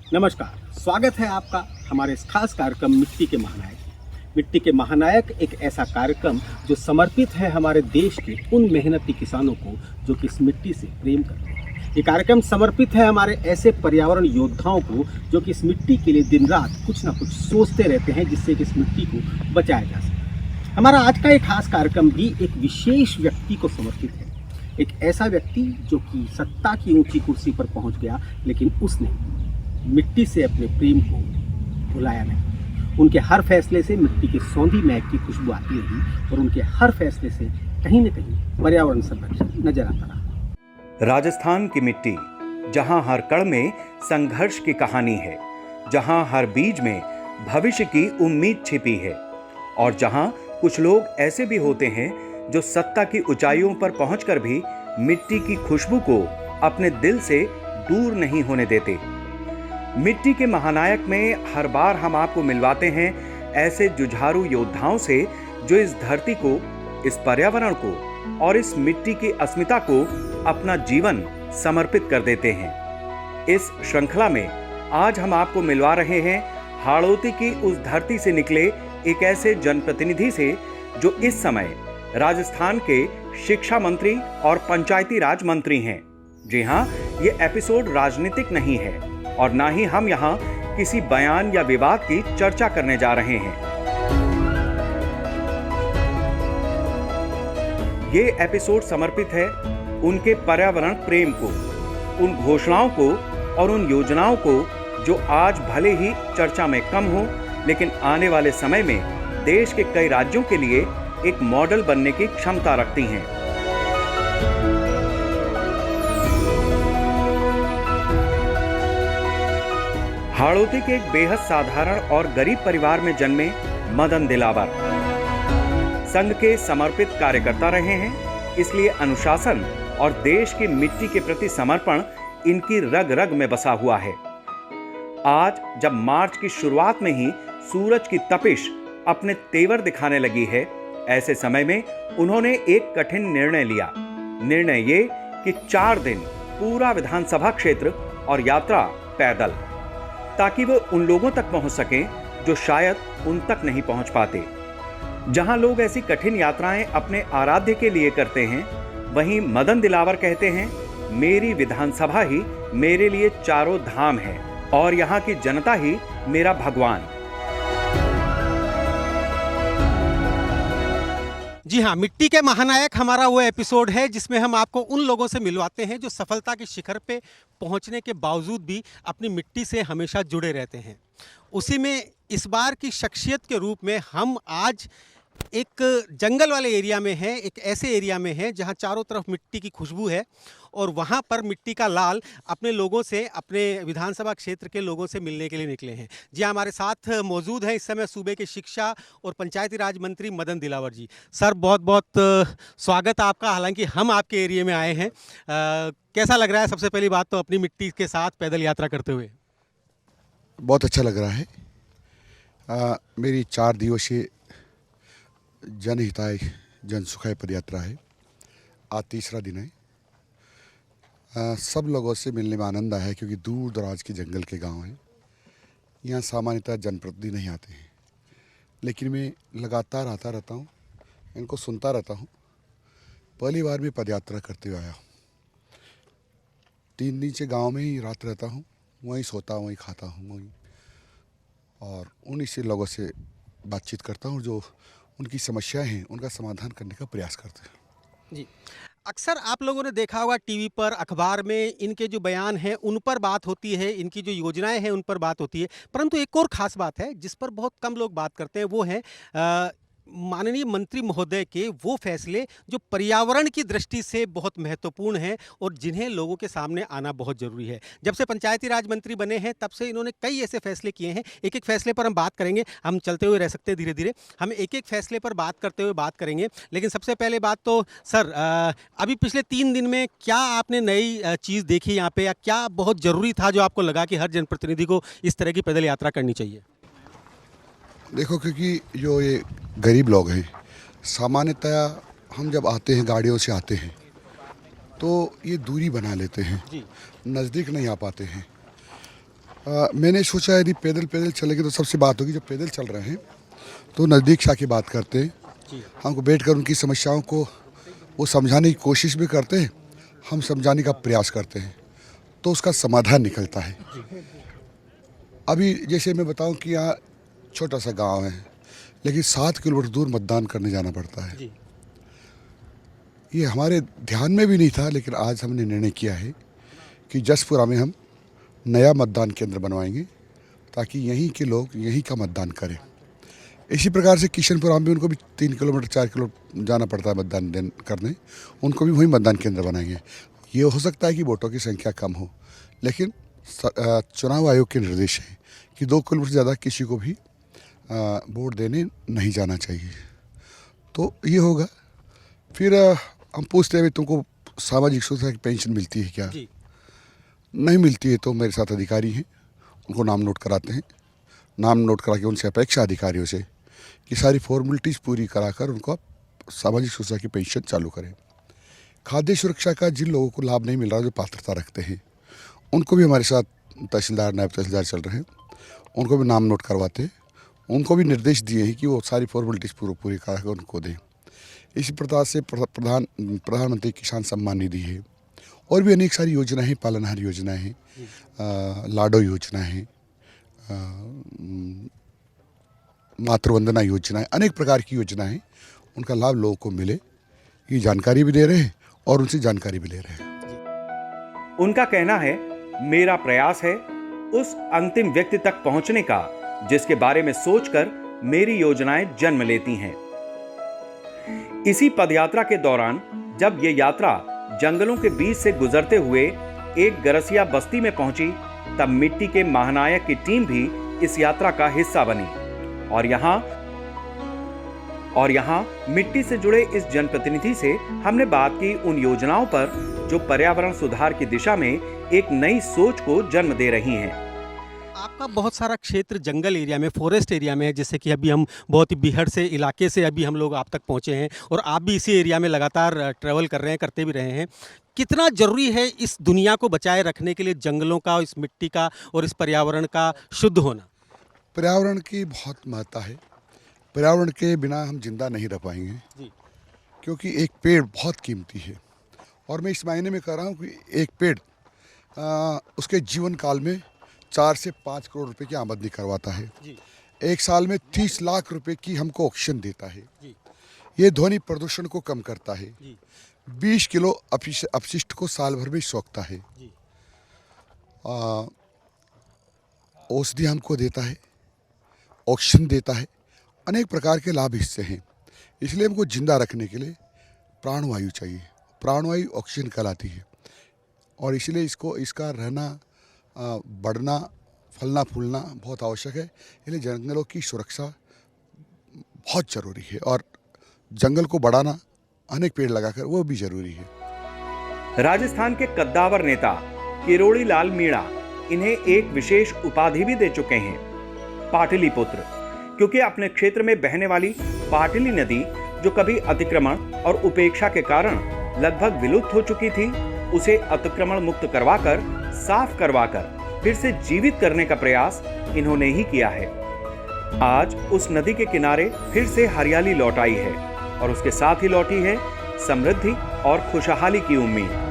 नमस्कार, स्वागत है आपका हमारे इस खास कार्यक्रम मिट्टी के महानायक। मिट्टी के महानायक एक ऐसा कार्यक्रम जो समर्पित है हमारे देश के उन मेहनती किसानों को जो कि इस मिट्टी से प्रेम करते हैं। ये कार्यक्रम समर्पित है हमारे ऐसे पर्यावरण योद्धाओं को जो कि इस मिट्टी के लिए दिन रात कुछ ना कुछ सोचते रहते हैं जिससे कि इस मिट्टी को बचाया जा सके। हमारा आज का एक खास कार्यक्रम भी एक विशेष व्यक्ति को समर्पित है। एक ऐसा व्यक्ति जो कि सत्ता की ऊंची कुर्सी पर पहुंच गया, लेकिन उसने मिट्टी से अपने प्रेम को भुलाया नहीं। उनके हर फैसले से मिट्टी की सौंधी महक की खुशबू आती रही और उनके हर फैसले से कहीं न कहीं पर्यावरण संरक्षण नजर आता रहा। राजस्थान की मिट्टी, जहां हर कण में संघर्ष की कहानी है, जहां हर बीज में भविष्य की उम्मीद छिपी है और जहां कुछ लोग ऐसे भी होते हैं जो सत्ता की ऊंचाइयों पर पहुंचकर भी मिट्टी की खुशबू को अपने दिल से दूर नहीं होने देते। मिट्टी के महानायक में हर बार हम आपको मिलवाते हैं ऐसे जुझारू योद्धाओं से जो इस धरती को, इस पर्यावरण को और इस मिट्टी की अस्मिता को अपना जीवन समर्पित कर देते हैं। इस श्रृंखला में आज हम आपको मिलवा रहे हैं हाड़ौती की उस धरती से निकले एक ऐसे जनप्रतिनिधि से जो इस समय राजस्थान के शिक्षा मंत्री और पंचायती राज मंत्री हैं। जी हाँ, ये एपिसोड राजनीतिक नहीं है और ना ही हम यहाँ किसी बयान या विवाद की चर्चा करने जा रहे हैं। ये एपिसोड समर्पित है उनके पर्यावरण प्रेम को, उन घोषणाओं को और उन योजनाओं को जो आज भले ही चर्चा में कम हो, लेकिन आने वाले समय में देश के कई राज्यों के लिए एक मॉडल बनने की क्षमता रखती हैं। हाड़ौती के एक बेहद साधारण और गरीब परिवार में जन्मे मदन दिलावर संघ के समर्पित कार्यकर्ता रहे हैं, इसलिए अनुशासन और देश की मिट्टी के प्रति समर्पण इनकी रग रग में बसा हुआ है। आज जब मार्च की शुरुआत में ही सूरज की तपिश अपने तेवर दिखाने लगी है, ऐसे समय में उन्होंने एक कठिन निर्णय लिया। निर्णय ये कि 4 दिन पूरा विधानसभा क्षेत्र और यात्रा पैदल, ताकि वो उन लोगों तक पहुंच सकें जो शायद उन तक नहीं पहुंच पाते। जहां लोग ऐसी कठिन यात्राएं अपने आराध्य के लिए करते हैं, वहीं मदन दिलावर कहते हैं, मेरी विधानसभा ही मेरे लिए चारों धाम है और यहाँ की जनता ही मेरा भगवान। जी हाँ, मिट्टी के महानायक हमारा वो एपिसोड है जिसमें हम आपको उन लोगों से मिलवाते हैं जो सफलता के शिखर पे पहुंचने के बावजूद भी अपनी मिट्टी से हमेशा जुड़े रहते हैं। उसी में इस बार की शख्सियत के रूप में हम आज एक जंगल वाले एरिया में हैं, एक ऐसे एरिया में हैं जहां चारों तरफ मिट्टी की खुशबू है और वहां पर मिट्टी का लाल अपने लोगों से, अपने विधानसभा क्षेत्र के लोगों से मिलने के लिए निकले हैं। जी हाँ, हमारे साथ मौजूद हैं इस समय सूबे के शिक्षा और पंचायती राज मंत्री मदन दिलावर जी। सर, बहुत बहुत स्वागत आपका। हालांकि हम आपके एरिया में आए हैं, कैसा लग रहा है सबसे पहली बात तो अपनी मिट्टी के साथ पैदल यात्रा करते हुए? बहुत अच्छा लग रहा है। मेरी 4 दिवसीय जनहिताय जन सुखाय पदयात्रा है। आज 3रा दिन है। सब लोगों से मिलने में आनंद आया है क्योंकि दूर दराज के जंगल के गांव हैं। यहाँ सामान्यतः जनप्रतिनिधि नहीं आते हैं, लेकिन मैं लगातार आता रहता हूँ, इनको सुनता रहता हूँ। पहली बार मैं पदयात्रा करते हुए आया। 3 दिन से गाँव में ही रात रहता हूँ, वहीं सोता हूँ, वहीं खाता हूँ, वहीं और उन्हीं से लोगों से बातचीत करता हूँ जो उनकी समस्याएं हैं उनका समाधान करने का प्रयास करते हैं। जी, अक्सर आप लोगों ने देखा होगा टीवी पर, अखबार में इनके जो बयान हैं उन पर बात होती है, इनकी जो योजनाएं हैं उन पर बात होती है, परंतु एक और ख़ास बात है जिस पर बहुत कम लोग बात करते हैं, वो है माननीय मंत्री महोदय के वो फैसले जो पर्यावरण की दृष्टि से बहुत महत्वपूर्ण हैं और जिन्हें लोगों के सामने आना बहुत ज़रूरी है। जब से पंचायती राज मंत्री बने हैं तब से इन्होंने कई ऐसे फैसले किए हैं। एक एक फैसले पर हम बात करेंगे, हम चलते हुए रह सकते हैं धीरे धीरे, हम एक एक फैसले पर बात करते हुए बात करेंगे। लेकिन सबसे पहले बात तो सर, अभी पिछले 3 दिन में क्या आपने नई चीज़ देखी यहाँ पे, या क्या बहुत ज़रूरी था जो आपको लगा कि हर जनप्रतिनिधि को इस तरह की पैदल यात्रा करनी चाहिए? देखो, क्योंकि जो ये गरीब लोग हैं, सामान्यतया हम जब आते हैं गाड़ियों से आते हैं तो ये दूरी बना लेते हैं, नज़दीक नहीं आ पाते हैं। मैंने सोचा यदि पैदल पैदल चलेंगे तो सबसे बात होगी, जब पैदल चल रहे हैं तो नज़दीक से आके बात करते हैं, हमको बैठकर उनकी समस्याओं को वो समझाने की कोशिश भी करते हैं, हम समझाने का प्रयास करते हैं तो उसका समाधान निकलता है। अभी जैसे मैं बताऊं कि यहाँ छोटा सा गांव है, लेकिन 7 किलोमीटर दूर मतदान करने जाना पड़ता है। ये हमारे ध्यान में भी नहीं था, लेकिन आज हमने निर्णय किया है कि जसपुरा में हम नया मतदान केंद्र बनवाएंगे ताकि यहीं के लोग यहीं का मतदान करें। इसी प्रकार से किशनपुरा में उनको भी 3 किलोमीटर 4 किलोमीटर जाना पड़ता है मतदान करने, उनको भी वही मतदान केंद्र बनाएंगे। ये हो सकता है कि वोटों की संख्या कम हो, लेकिन चुनाव आयोग के निर्देश है कि 2 किलोमीटर से ज़्यादा किसी को भी वोट देने नहीं जाना चाहिए। तो ये होगा। फिर हम पूछते हैं तुमको सामाजिक सुरक्षा की पेंशन मिलती है क्या? नहीं मिलती है तो मेरे साथ अधिकारी हैं, उनको नाम नोट कराते हैं। नाम नोट करा के उनसे अपेक्षा अधिकारियों से कि सारी फॉर्मेलिटीज़ पूरी कराकर उनको आप सामाजिक सुरक्षा की पेंशन चालू करें। खाद्य सुरक्षा का जिन लोगों को लाभ नहीं मिल रहा, जो पात्रता रखते हैं, उनको भी हमारे साथ तहसीलदार नायब तहसीलदार चल रहे हैं, उनको भी नाम नोट करवाते हैं। उनको भी निर्देश दिए हैं कि वो सारी फॉर्मेलिटीज़ पूरी करा कर उनको दें। इसी प्रकार से प्रधानमंत्री किसान सम्मान निधि है और भी अनेक सारी योजनाएं हैं, पालनहार योजनाएं हैं, लाडो योजना है, मातृवंदना योजना है, अनेक प्रकार की योजनाएं हैं। उनका लाभ लोगों को मिले, ये जानकारी भी दे रहे हैं और उनसे जानकारी भी ले रहे हैं। उनका कहना है, मेरा प्रयास है उस अंतिम व्यक्ति तक पहुंचने का जिसके बारे में सोचकर मेरी योजनाएं जन्म लेती हैं। इसी पदयात्रा के दौरान जब ये यात्रा जंगलों के बीच से गुजरते हुए एक गरसिया बस्ती में पहुंची, तब मिट्टी के महानायक की टीम भी इस यात्रा का हिस्सा बनी और यहाँ मिट्टी से जुड़े इस जनप्रतिनिधि से हमने बात की उन योजनाओं पर जो पर्यावरण सुधार की दिशा में एक नई सोच को जन्म दे रही हैं। आपका बहुत सारा क्षेत्र जंगल एरिया में, फॉरेस्ट एरिया में है, जैसे कि अभी हम बहुत ही बीहड़ से इलाके से अभी हम लोग आप तक पहुंचे हैं और आप भी इसी एरिया में लगातार ट्रैवल कर रहे हैं, करते भी रहे हैं। कितना ज़रूरी है इस दुनिया को बचाए रखने के लिए जंगलों का, इस मिट्टी का और इस पर्यावरण का शुद्ध होना? पर्यावरण की बहुत महत्ता है। पर्यावरण के बिना हम जिंदा नहीं रह पाएंगे, क्योंकि एक पेड़ बहुत कीमती है। और मैं इस मायने में कह रहा हूँ कि एक पेड़ उसके जीवन काल में 4 से 5 करोड़ रुपए की आमदनी करवाता है। एक साल में 30 लाख रुपए की हमको ऑक्सीजन देता है। ये ध्वनि प्रदूषण को कम करता है। 20 किलो अपशिष्ट को साल भर में सोखता है। औषधि हमको देता है, ऑक्सीजन देता है, अनेक प्रकार के लाभ इससे हैं। इसलिए हमको जिंदा रखने के लिए प्राणवायु चाहिए। प्राणवायु ऑक्सीजन कहलाती है और इसलिए इसका रहना, बढ़ना, फलना फूलना बहुत आवश्यक है। इसलिए जंगलों की सुरक्षा बहुत ज़रूरी है और जंगल को बढ़ाना, अनेक पेड़ लगाकर, वो भी ज़रूरी है। राजस्थान के कद्दावर नेता किरोड़ी लाल मीणा इन्हें एक विशेष उपाधि भी दे चुके हैं, पाटलिपुत्र, क्योंकि अपने क्षेत्र में बहने वाली पाटली नदी, जो कभी अतिक्रमण और उपेक्षा के कारण लगभग विलुप्त हो चुकी थी, उसे अतिक्रमण मुक्त करवाकर, साफ करवाकर फिर से जीवित करने का प्रयास इन्होंने ही किया है। आज उस नदी के किनारे फिर से हरियाली लौट आई है और उसके साथ ही लौटी है समृद्धि और खुशहाली की उम्मीद।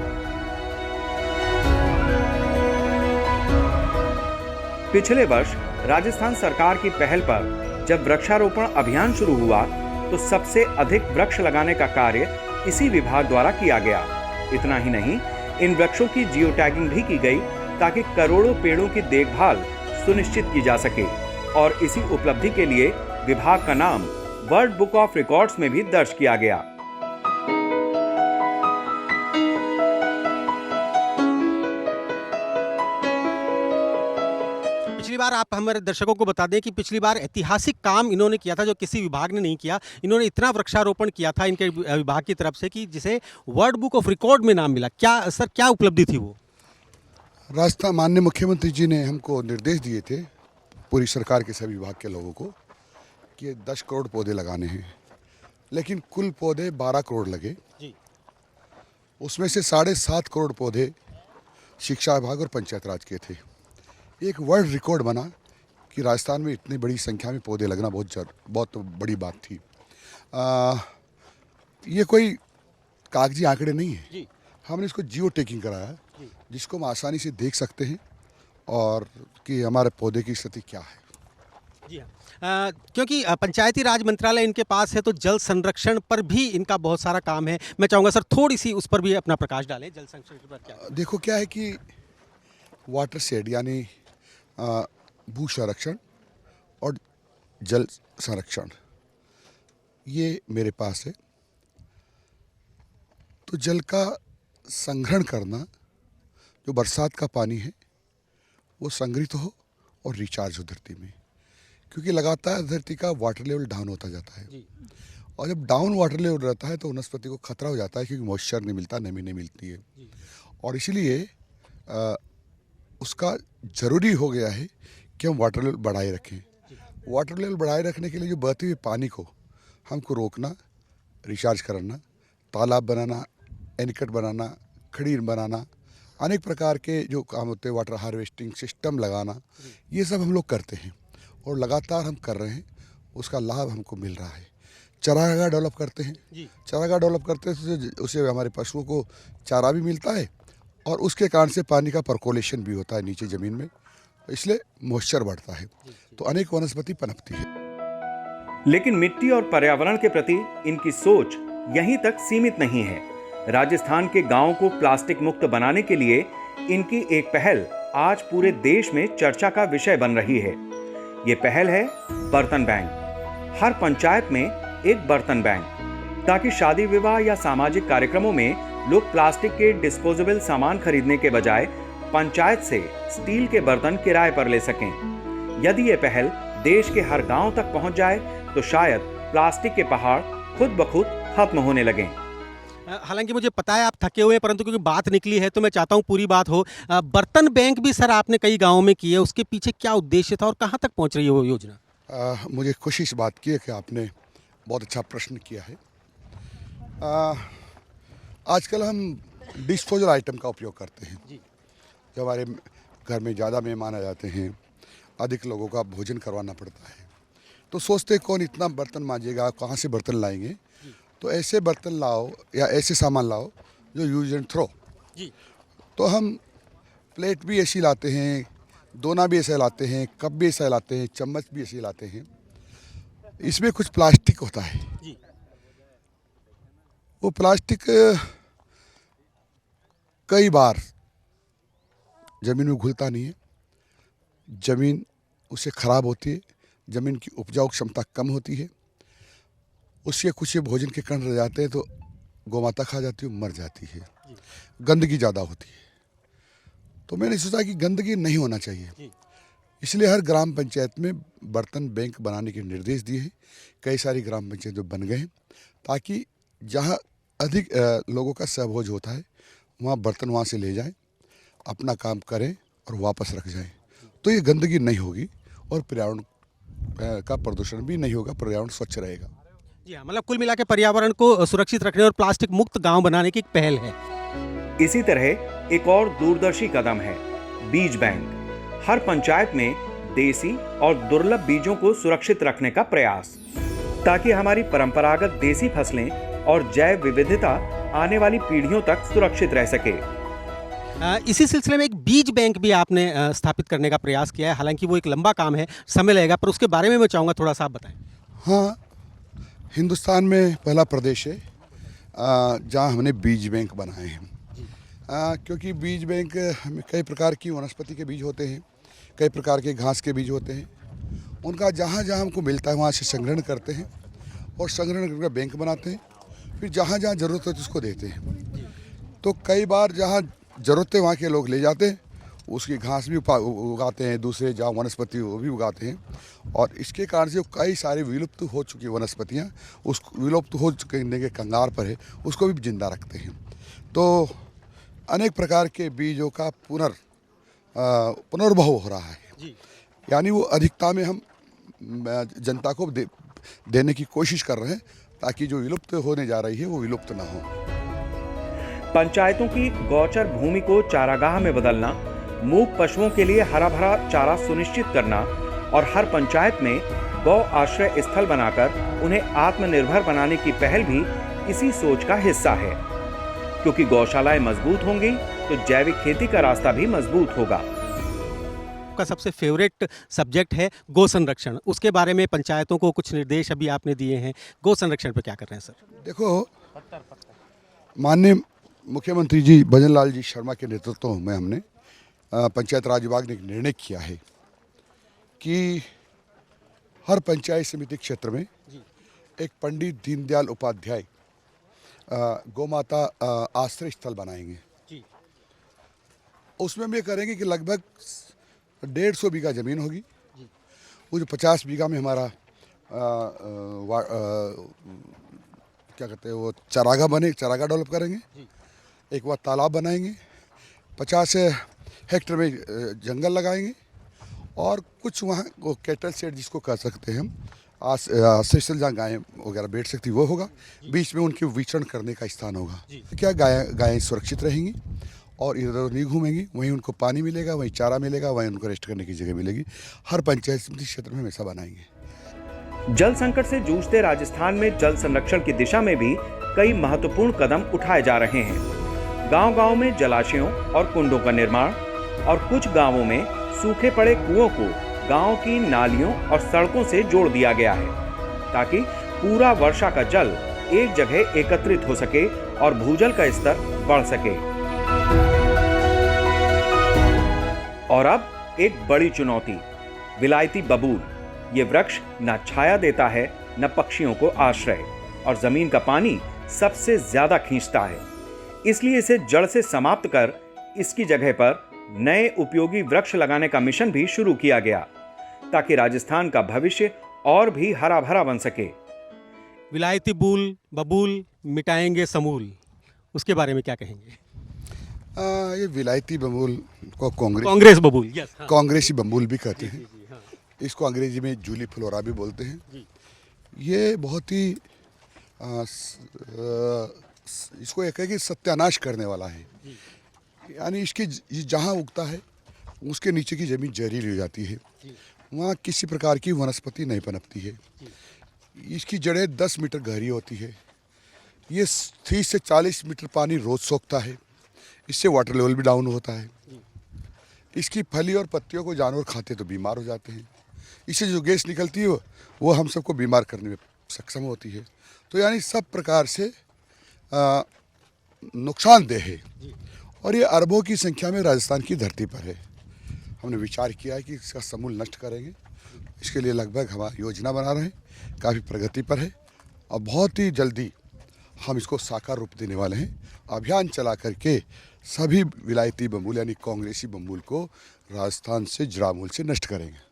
पिछले वर्ष राजस्थान सरकार की पहल पर जब वृक्षारोपण अभियान शुरू हुआ तो सबसे अधिक वृक्ष लगाने का कार्य इसी विभाग द्वारा किया गया। इतना ही नहीं, इन वृक्षों की जियो टैगिंग भी की गई ताकि करोड़ों पेड़ों की देखभाल सुनिश्चित की जा सके और इसी उपलब्धि के लिए विभाग का नाम वर्ल्ड बुक ऑफ रिकॉर्ड्स में भी दर्ज किया गया। पिछली बार आप हमारे दर्शकों को बता दें कि पिछली बार ऐतिहासिक काम इन्होंने किया था जो किसी विभाग ने नहीं किया। इन्होंने इतना वृक्षारोपण किया था इनके विभाग की तरफ से कि जिसे वर्ल्ड बुक ऑफ रिकॉर्ड में नाम मिला। क्या सर, क्या उपलब्धि थी वो? राजस्थान माननीय मुख्यमंत्री जी ने हमको निर्देश दिए थे, पूरी सरकार के सभी विभाग के लोगों को, कि 10 करोड़ पौधे लगाने हैं, लेकिन कुल पौधे 12 करोड़ लगे। उसमें से 7.5 करोड़ पौधे शिक्षा विभाग और पंचायत राज के थे। एक वर्ल्ड रिकॉर्ड बना कि राजस्थान में इतनी बड़ी संख्या में पौधे लगना बहुत बड़ी बात थी। ये कोई कागजी आंकड़े नहीं है जी। हमने इसको जियो टेकिंग कराया है, जिसको हम आसानी से देख सकते हैं और कि हमारे पौधे की स्थिति क्या है। जी हाँ, क्योंकि पंचायती राज मंत्रालय इनके पास है तो जल संरक्षण पर भी इनका बहुत सारा काम है। मैं चाहूँगा सर थोड़ी सी उस पर भी अपना प्रकाश डालें, जल संरक्षण पर क्या। देखो क्या है कि वाटर शेड यानी भू संरक्षण और जल संरक्षण ये मेरे पास है। तो जल का संग्रहण करना, जो बरसात का पानी है वो संग्रहित हो और रिचार्ज हो धरती में, क्योंकि लगातार धरती का वाटर लेवल डाउन होता जाता है। और जब डाउन वाटर लेवल रहता है तो वनस्पति को खतरा हो जाता है, क्योंकि मॉइस्चर नहीं मिलता, नमी नहीं मिलती है। और इसीलिए उसका ज़रूरी हो गया है कि हम वाटर लेवल बढ़ाए रखें। वाटर लेवल बढ़ाए रखने के लिए जो बहते हुए पानी को हमको रोकना, रिचार्ज कराना, तालाब बनाना, एनीकट बनाना, खड़ीर बनाना, अनेक प्रकार के जो काम होते हैं, वाटर हार्वेस्टिंग सिस्टम लगाना, ये सब हम लोग करते हैं और लगातार हम कर रहे हैं। उसका लाभ हमको मिल रहा है। चारागाह डेवलप करते हैं, चारागाह डेवलप करते हैं तो उससे हमारे पशुओं को चारा भी मिलता है और उसके कारण से पानी का परकोलेशन भी होता है नीचे ज़मीन में, इसलिए मॉइस्चर बढ़ता है, तो अनेक वनस्पति पनपती है। लेकिन मिट्टी और पर्यावरण के प्रति इनकी सोच यहीं तक सीमित नहीं है। राजस्थान के गांवों को प्लास्टिक मुक्त बनाने के लिए इनकी एक पहल आज पूरे देश में चर्चा का विषय बन रही है। ये पहल है बर्तन बैंक। हर पंचायत में एक बर्तन बैंक, ताकि शादी विवाह या सामाजिक कार्यक्रमों में लोग प्लास्टिक के डिस्पोजेबल सामान खरीदने के बजाय पंचायत से स्टील के बर्तन किराए पर ले सकें। यदि ये पहल देश के हर गांव तक पहुंच जाए तो शायद प्लास्टिक के पहाड़ खुद ब खुद खत्म होने लगें। हालांकि मुझे पता है आप थके हुए हैं, परंतु क्योंकि बात निकली है तो मैं चाहता हूं पूरी बात हो। बर्तन बैंक भी सर आपने कई गांवों में की है, उसके पीछे क्या उद्देश्य था और कहां तक पहुंच रही है वो योजना? मुझे खुशी इस बात की है कि आपने बहुत अच्छा प्रश्न किया है। आजकल हम डिस्पोजल आइटम का उपयोग करते हैं। जब हमारे घर में ज़्यादा मेहमान आ जाते हैं, अधिक लोगों का भोजन करवाना पड़ता है, तो सोचते कौन इतना बर्तन मांजेगा, कहाँ से बर्तन लाएंगे। तो ऐसे बर्तन लाओ या ऐसे सामान लाओ जो यूज एंड थ्रो। तो हम प्लेट भी ऐसी लाते हैं, दोना भी ऐसे लाते हैं, कप भी ऐसा लाते हैं, चम्मच भी ऐसे लाते हैं। इसमें कुछ प्लास्टिक होता है। वो प्लास्टिक कई बार ज़मीन में घुलता नहीं है, ज़मीन उससे ख़राब होती है, ज़मीन की उपजाऊ क्षमता कम होती है, उसके कुछ भोजन के कण रह जाते हैं तो गौमाता खा जाती है, मर जाती है, गंदगी ज़्यादा होती है। तो मैंने सोचा कि गंदगी नहीं होना चाहिए, इसलिए हर ग्राम पंचायत में बर्तन बैंक बनाने के निर्देश दिए हैं। कई सारी ग्राम पंचायत जो बन गए हैं, ताकि जहाँ अधिक लोगों का सहभोज होता है वहाँ बर्तन वहाँ से ले जाएं, अपना काम करें और वापस रख जाएं। तो ये गंदगी नहीं होगी और पर्यावरण का प्रदूषण भी नहीं होगा, पर्यावरण स्वच्छ रहेगा। जी हाँ, मतलब कुल मिला के पर्यावरण को सुरक्षित रखने और प्लास्टिक मुक्त गांव बनाने की एक पहल है। इसी तरह एक और दूरदर्शी कदम है बीज बैंक। हर पंचायत में देसी और दुर्लभ बीजों को सुरक्षित रखने का प्रयास, ताकि हमारी परंपरागत देसी फसलें और जैव विविधता आने वाली पीढ़ियों तक सुरक्षित रह सके। इसी सिलसिले में एक बीज बैंक भी आपने स्थापित करने का प्रयास किया है। हालांकि वो एक लंबा काम है, समय लगेगा, पर उसके बारे में मैं चाहूँगा थोड़ा सा आप बताएं। हाँ, हिंदुस्तान में पहला प्रदेश है जहाँ हमने बीज बैंक बनाए हैं। क्योंकि बीज बैंक में कई प्रकार की वनस्पति के बीज होते हैं, कई प्रकार के घास के बीज होते हैं, उनका जहाँ जहाँ हमको मिलता है वहाँ से संग्रहण करते हैं और संग्रहण करके बैंक बनाते हैं। फिर जहाँ जहाँ ज़रूरत होती है उसको देते हैं। तो कई बार जहाँ ज़रूरत है वहाँ के लोग ले जाते हैं, उसकी घास भी उगाते हैं, दूसरे जहाँ वनस्पति वो भी उगाते हैं। और इसके कारण से कई सारी विलुप्त हो चुकी वनस्पतियाँ उस विलुप्त हो चुके के कंगार पर है, उसको भी जिंदा रखते हैं। तो अनेक प्रकार के बीजों का पुनर्भव हो रहा है, यानी वो अधिकता में हम जनता को देने की कोशिश कर रहे हैं, ताकि जो विलुप्त होने जा रही है वो विलुप्त ना हो। पंचायतों की गौचर भूमि को चारागाह में बदलना मूक पशुओं के लिए हरा भरा चारा सुनिश्चित करना और हर पंचायत में गौ आश्रय स्थल बनाकर उन्हें आत्मनिर्भर बनाने की पहल भी इसी सोच का हिस्सा है, क्योंकि गौशालाएं मजबूत होंगी तो जैविक खेती का रास्ता भी मजबूत होगा। आपका सबसे फेवरेट सब्जेक्ट है गौ संरक्षण, उसके बारे में पंचायतों को कुछ निर्देश अभी आपने दिए हैं, गौ संरक्षण पे क्या कर रहे हैं सर? देखो, माननीय मुख्यमंत्री जी भजन लाल जी शर्मा के नेतृत्व में हमने पंचायत राज विभाग ने एक निर्णय किया है कि हर पंचायत समिति क्षेत्र में एक पंडित दीनदयाल उपाध्याय गौ माता आश्रय स्थल बनाएंगे। उसमें हम ये करेंगे कि लगभग 150 बीघा ज़मीन होगी। वो जो 50 बीघा में हमारा क्या कहते हैं वो चरागा डेवलप करेंगे। एक बार तालाब बनाएंगे, 50 हेक्टेयर में जंगल लगाएंगे और कुछ वहाँ वो कैटल शेड जिसको कह सकते हैं हम आश्रय जहाँ गायें वगैरह बैठ सकती वो होगा, बीच में उनके विचरण करने का स्थान होगा। क्या गायें सुरक्षित रहेंगी और इधर उधर नहीं घूमेंगी, वहीं उनको पानी मिलेगा, वहीं चारा मिलेगा, वहीं उनको रेस्ट करने की जगह मिलेगी। हर पंचायत समिति क्षेत्र में हमेशा बनाएंगे। जल संकट से जूझते राजस्थान में जल संरक्षण की दिशा में भी कई महत्वपूर्ण कदम उठाए जा रहे हैं। गांव-गांव में जलाशयों और कुंडों का निर्माण और कुछ गांवों में सूखे पड़े कुओं को गांव की नालियों और सड़कों से जोड़ दिया गया है, ताकि पूरा वर्षा का जल एक जगह एकत्रित हो सके और भूजल का स्तर बढ़ सके। और अब एक बड़ी चुनौती, विलायती बबूल। ये वृक्ष न छाया देता है, न पक्षियों को आश्रय, और जमीन का पानी सबसे ज्यादा खींचता है। इसलिए इसे जड़ से समाप्त कर इसकी जगह पर नए उपयोगी वृक्ष लगाने का मिशन भी शुरू किया गया, ताकि राजस्थान का भविष्य और भी हरा भरा बन सके। विलायती बबूल मिटाएंगे समूल, उसके बारे में क्या कहेंगे? ये विलायती बबूल को कांग्रेस बबूल, यस, हाँ। कांग्रेसी बबूल भी कहते हैं। हाँ। इसको अंग्रेजी में जूली फ्लोरा भी बोलते हैं। ये बहुत ही इसको एक है कि सत्यानाश करने वाला है। यानी इसके जहाँ उगता है उसके नीचे की ज़मीन जहरीली हो जाती है, वहाँ किसी प्रकार की वनस्पति नहीं पनपती है। इसकी जड़ें 10 मीटर गहरी होती है। ये 30 से 40 मीटर पानी रोज सोखता है। इससे वाटर लेवल भी डाउन होता है। इसकी फली और पत्तियों को जानवर खाते तो बीमार हो जाते हैं। इससे जो गैस निकलती है वो हम सबको बीमार करने में सक्षम होती है। तो यानी सब प्रकार से नुकसानदेह है और ये अरबों की संख्या में राजस्थान की धरती पर है। हमने विचार किया है कि इसका समूल नष्ट करेंगे। इसके लिए लगभग हम योजना बना रहे हैं, काफ़ी प्रगति पर है और बहुत ही जल्दी हम इसको साकार रूप देने वाले हैं। अभियान चला करके सभी विलायती बबूल यानी कांग्रेसी बबूल को राजस्थान से जड़ामूल से नष्ट करेंगे।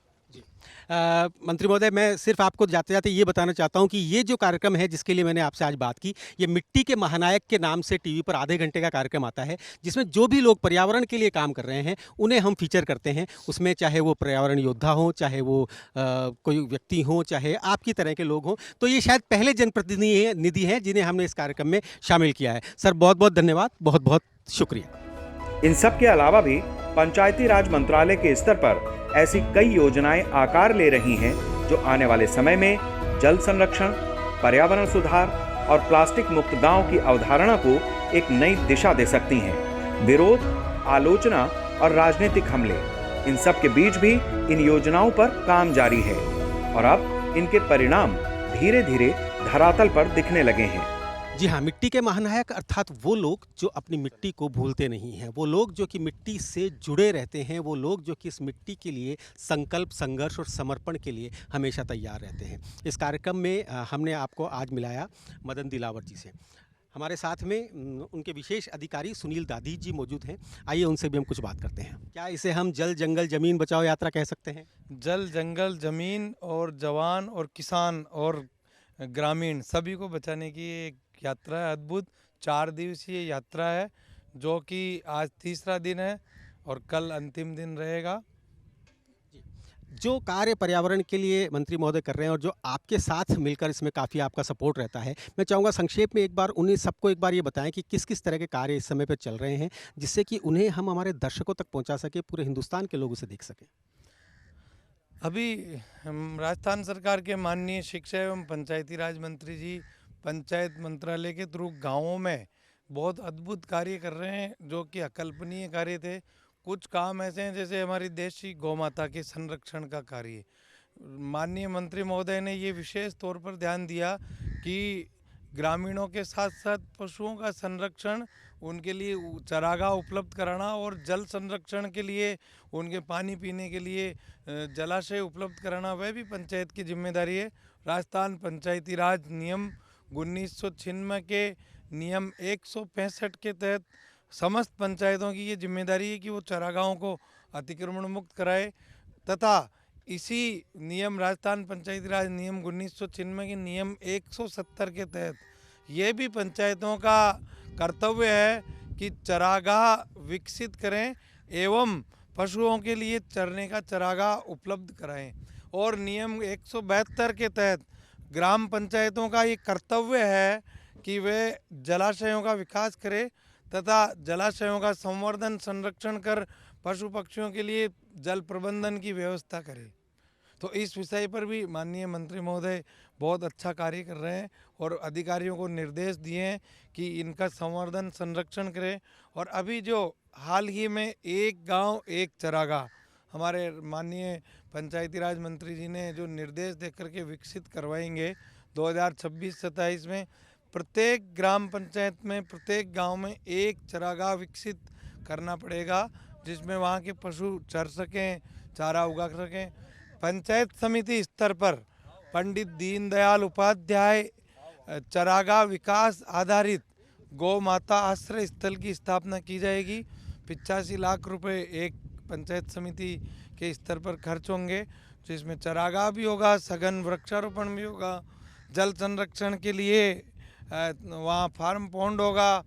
मंत्री महोदय, मैं सिर्फ आपको जाते जाते ये बताना चाहता हूँ कि ये जो कार्यक्रम है जिसके लिए मैंने आपसे आज बात की, ये मिट्टी के महानायक के नाम से टीवी पर आधे घंटे का कार्यक्रम आता है, जिसमें जो भी लोग पर्यावरण के लिए काम कर रहे हैं उन्हें हम फीचर करते हैं। उसमें चाहे वो पर्यावरण योद्धा हों, चाहे वो कोई व्यक्ति हों, चाहे आपकी तरह के लोग हों। तो ये शायद पहले जनप्रतिनिधि हैं जिन्हें हमने इस कार्यक्रम में शामिल किया है। सर, बहुत बहुत धन्यवाद, बहुत बहुत शुक्रिया। इन सब के अलावा भी पंचायती राज मंत्रालय के स्तर पर ऐसी कई योजनाएं आकार ले रही हैं जो आने वाले समय में जल संरक्षण, पर्यावरण सुधार और प्लास्टिक मुक्त गांव की अवधारणा को एक नई दिशा दे सकती हैं। विरोध, आलोचना और राजनीतिक हमले, इन सब के बीच भी इन योजनाओं पर काम जारी है और अब इनके परिणाम धीरे धीरे धरातल पर दिखने लगे हैं। जी हाँ, मिट्टी के महानायक अर्थात वो लोग जो अपनी मिट्टी को भूलते नहीं हैं, वो लोग जो कि मिट्टी से जुड़े रहते हैं, वो लोग जो कि इस मिट्टी के लिए संकल्प, संघर्ष और समर्पण के लिए हमेशा तैयार रहते हैं। इस कार्यक्रम में हमने आपको आज मिलाया मदन दिलावर जी से। हमारे साथ में उनके विशेष अधिकारी सुनील दादी जी मौजूद हैं। आइए उनसे भी हम कुछ बात करते हैं। क्या इसे हम जल जंगल जमीन बचाओ यात्रा कह सकते हैं? जल जंगल जमीन और जवान और किसान और ग्रामीण सभी को बचाने की एक यात्रा है। अद्भुत 4 दिवसीय यात्रा है जो कि आज तीसरा दिन है और कल अंतिम दिन रहेगा। जो कार्य पर्यावरण के लिए मंत्री महोदय कर रहे हैं और जो आपके साथ मिलकर इसमें काफ़ी आपका सपोर्ट रहता है, मैं चाहूँगा संक्षेप में एक बार उन्हें सबको एक बार ये बताएं कि किस किस तरह के कार्य इस समय पर चल रहे हैं, जिससे कि उन्हें हम हमारे दर्शकों तक पहुंचा सके, पूरे हिंदुस्तान के लोग उसे देख सकें। अभी हम राजस्थान सरकार के माननीय शिक्षा एवं पंचायती राज मंत्री जी पंचायत मंत्रालय के थ्रू गाँवों में बहुत अद्भुत कार्य कर रहे हैं, जो कि अकल्पनीय कार्य थे। कुछ काम ऐसे हैं जैसे हमारी देशी गौ माता के संरक्षण का कार्य। माननीय मंत्री महोदय ने ये विशेष तौर पर ध्यान दिया कि ग्रामीणों के साथ साथ पशुओं का संरक्षण, उनके लिए चारागाह उपलब्ध कराना और जल संरक्षण के लिए उनके पानी पीने के लिए जलाशय उपलब्ध कराना, वह भी पंचायत की जिम्मेदारी है। राजस्थान पंचायती राज नियम 1996 के नियम 165 के तहत समस्त पंचायतों की ये जिम्मेदारी है कि वो चारागाहों को अतिक्रमण मुक्त कराए, तथा इसी नियम राजस्थान पंचायती राज नियम 1996 के नियम 170 के तहत ये भी पंचायतों का कर्तव्य है कि चारागाह विकसित करें एवं पशुओं के लिए चरने का चारागाह उपलब्ध कराएं। और नियम 172 के तहत ग्राम पंचायतों का ये कर्तव्य है कि वे जलाशयों का विकास करें तथा जलाशयों का संवर्धन संरक्षण कर पशु पक्षियों के लिए जल प्रबंधन की व्यवस्था करें। तो इस विषय पर भी माननीय मंत्री महोदय बहुत अच्छा कार्य कर रहे हैं और अधिकारियों को निर्देश दिए हैं कि इनका संवर्धन संरक्षण करें। और अभी जो हाल ही में एक गांव एक चारागाह हमारे माननीय पंचायती राज मंत्री जी ने जो निर्देश दे करके विकसित करवाएंगे 2026-27 में, प्रत्येक ग्राम पंचायत में प्रत्येक गांव में एक चारागाह विकसित करना पड़ेगा, जिसमें वहां के पशु चर सकें, चारा उगा सकें। पंचायत समिति स्तर पर पंडित दीनदयाल उपाध्याय चारागाह विकास आधारित गौ माता आश्रय स्थल की स्थापना की जाएगी। 85 लाख रुपए एक पंचायत समिति के स्तर पर खर्च होंगे, जिसमें चारागाह भी होगा, सघन वृक्षारोपण भी होगा, जल संरक्षण के लिए वहाँ फार्म पॉन्ड होगा,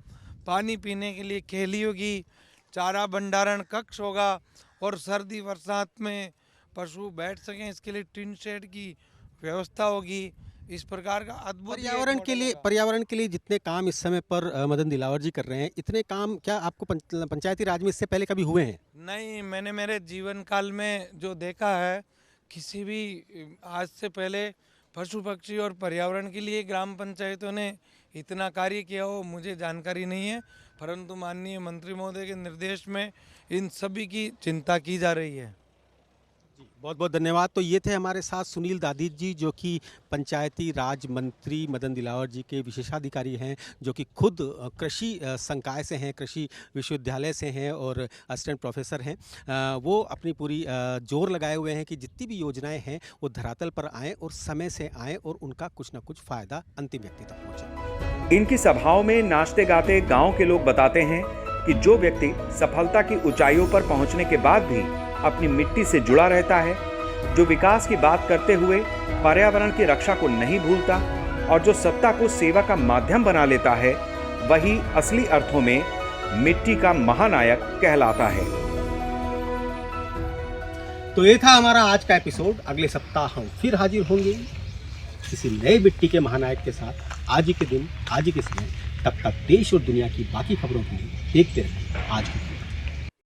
पानी पीने के लिए खेली होगी, चारा भंडारण कक्ष होगा और सर्दी बरसात में पशु बैठ सकें इसके लिए टिन शेड की व्यवस्था होगी। इस प्रकार का अद्भुत पर्यावरण के लिए जितने काम इस समय पर मदन दिलावर जी कर रहे हैं, इतने काम क्या आपको पंचायती राज में इससे पहले कभी हुए हैं? नहीं, मैंने मेरे जीवन काल में जो देखा है, किसी भी आज से पहले पशु पक्षी और पर्यावरण के लिए ग्राम पंचायतों ने इतना कार्य किया हो मुझे जानकारी नहीं है, परंतु माननीय मंत्री महोदय के निर्देश में इन सभी की चिंता की जा रही है। बहुत बहुत धन्यवाद। तो ये थे हमारे साथ सुनील दादिज जी, जो कि पंचायती राज मंत्री मदन दिलावर जी के विशेषाधिकारी हैं, जो कि खुद कृषि संकाय से हैं, कृषि विश्वविद्यालय से हैं और असिस्टेंट प्रोफेसर हैं। वो अपनी पूरी जोर लगाए हुए हैं कि जितनी भी योजनाएं हैं वो धरातल पर आएँ और समय से आएँ और उनका कुछ ना कुछ फ़ायदा अंतिम व्यक्ति तक पहुँचे। इनकी सभाओं में नाचते गाते गांव के लोग बताते हैं कि जो व्यक्ति सफलता की ऊंचाइयों पर पहुंचने के बाद भी अपनी मिट्टी से जुड़ा रहता है, जो विकास की बात करते हुए पर्यावरण की रक्षा को नहीं भूलता और जो सत्ता को सेवा का माध्यम बना लेता है, वही असली अर्थों में मिट्टी का महानायक कहलाता है। तो ये था हमारा आज का एपिसोड। अगले सप्ताह हम फिर हाजिर होंगे किसी नए मिट्टी के महानायक के साथ, आज ही के दिन, आज ही के समय। तब तक देश और दुनिया की बाकी खबरों के लिए देखते रहिए आज की।